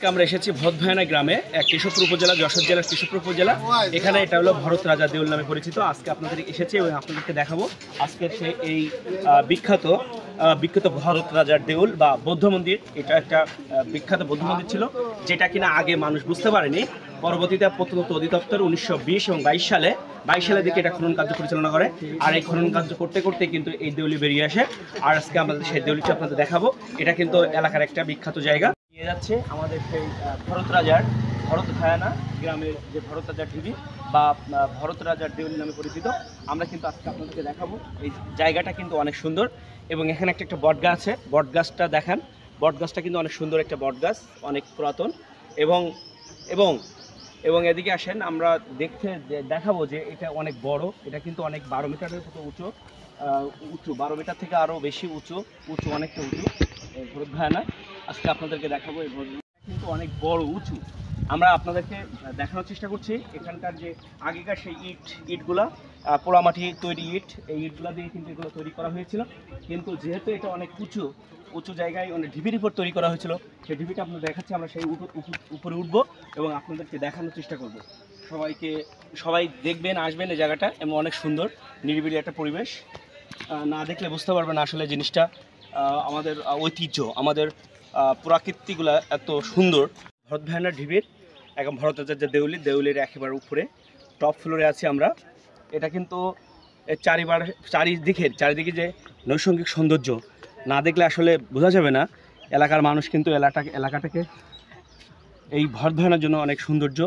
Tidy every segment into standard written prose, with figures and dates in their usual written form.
আজকে আমরা এসেছি ভদভায়না গ্রামে, কেশবপুর উপজেলা, যশোর জেলার কেশবপুর উপজেলা। এখানে এটা হলো ভরত রাজা দেউল নামে পরিচিত। আজকে আপনাদের এসেছি এবং আপনাদেরকে দেখাবো আজকের সে এই বিখ্যাত ভরত রাজার দেউল বা বৌদ্ধ মন্দির। এটা একটা বিখ্যাত বৌদ্ধ মন্দির ছিল, যেটা কিনা আগে মানুষ বুঝতে পারেনি। পরবর্তীতে প্রত্নতত্ত্ব অধিদপ্তর 1920 এবং 22 সালের দিকে এটা খনন কার্য পরিচালনা করে। আর এই খনন কার্য করতে করতে কিন্তু এই দেউলি বেরিয়ে আসে। আর আজকে আমাদের সেই দেউলিটা আপনাদের দেখাবো। এটা কিন্তু এলাকার একটা বিখ্যাত জায়গা। নিয়ে যাচ্ছে আমাদের সেই ভরতভায়না গ্রামের যে ভরত রাজার ঢিবি বা ভরত রাজার দেউল নামে পরিচিত। আমরা কিন্তু আজকে আপনাদেরকে দেখাবো। এই জায়গাটা কিন্তু অনেক সুন্দর এবং এখানে একটা বট গাছ আছে। বট গাছটা দেখান। বট গাছটা কিন্তু অনেক সুন্দর একটা বট গাছ, অনেক পুরাতন। এবং এদিকে আসেন, আমরা দেখাবো যে এটা অনেক বড়। এটা কিন্তু অনেক 12 মিটারের মতো উঁচু 12 মিটার থেকে আরও বেশি উঁচু অনেকটা উঁচু ভরতভায়না। আজকে আপনাদেরকে দেখাবো। এই ভরতভায়না কিন্তু অনেক বড় উঁচু। আমরা আপনাদেরকে দেখানোর চেষ্টা করছি এখানকার যে আগেকার সেই ইটগুলা, পোড়ামাটি তৈরি ইট, এই ইটগুলা দিয়ে কিন্তু এগুলো তৈরি করা হয়েছিল। কিন্তু যেহেতু এটা অনেক উঁচু জায়গায় অনেক ঢিবির উপর তৈরি করা হয়েছিল, সেই ঢিবিটা আপনাদের দেখাচ্ছি। আমরা সেই উপরে উঠবো এবং আপনাদেরকে দেখানোর চেষ্টা করব। সবাই দেখবেন, আসবেন এই জায়গাটা, এবং অনেক সুন্দর নিরিবিলি একটা পরিবেশ। না দেখলে বুঝতে পারবেন আসলে জিনিসটা, আমাদের ঐতিহ্য, আমাদের প্রাকৃতিকগুলো এত সুন্দর। ভরতভায়না ঢিবির একদম ভরত রাজার যে দেউলের একেবারে উপরে টপ ফ্লোরে আছি আমরা। এটা কিন্তু চারিদিকে যে নৈসর্গিক সৌন্দর্য না দেখলে আসলে বোঝা যাবে না। এলাকার মানুষ কিন্তু এলাকাটাকে এই ভরতভায়নার জন্য অনেক সৌন্দর্য,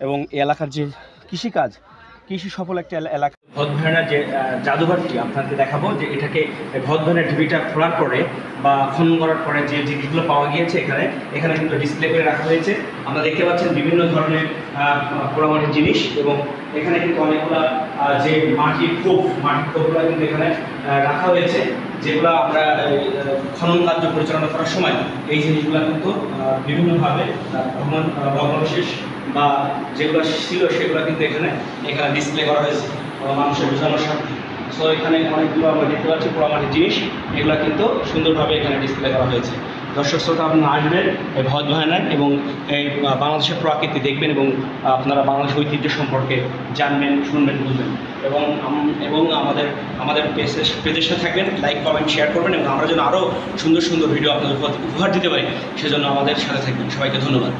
এবং এই এলাকার যে কৃষি সফল একটা এলাকা। ভরতভায়নার যে জাদুঘরটি আপনাকে দেখাবো, যে এটাকে ভরতভায়নার ঢিবিটা খোলার পরে বা খনন করার পরে যে জিনিসগুলো পাওয়া গিয়েছে এখানে কিন্তু ডিসপ্লে করে রাখা হয়েছে। আমরা দেখতে পাচ্ছেন বিভিন্ন ধরনের পোড়ামাটির জিনিস, এবং এখানে কিন্তু অনেকগুলো যে মাটির খোপগুলো কিন্তু এখানে রাখা হয়েছে, যেগুলো আমরা খনন কার্য পরিচালনা করার সময় এই জিনিসগুলো কিন্তু বিভিন্নভাবে ভগ্নাবশেষ বা যেগুলো ছিল সেগুলো কিন্তু এখানে ডিসপ্লে করা হয়েছে মানুষের বোঝানোর সাথে। সো এখানে অনেকগুলো আমরা দেখতে পাচ্ছি পোড়ামাটির জিনিস, এগুলো কিন্তু সুন্দরভাবে এখানে ডিসপ্লে করা হয়েছে। দর্শক শ্রোতা, আপনারা আসবেন এই ভরতভায়নায় এবং এই বাংলাদেশের প্রকৃতি দেখবেন, এবং আপনারা বাংলাদেশের ঐতিহ্য সম্পর্কে জানবেন, শুনবেন, বুঝবেন। এবং আমাদের পেজের সাথে থাকবেন, লাইক, কমেন্ট, শেয়ার করবেন, এবং আমরা যেন আরও সুন্দর ভিডিও আপনাদের উপহার দিতে পারি, সেজন্য আমাদের সাথে থাকবেন। সবাইকে ধন্যবাদ।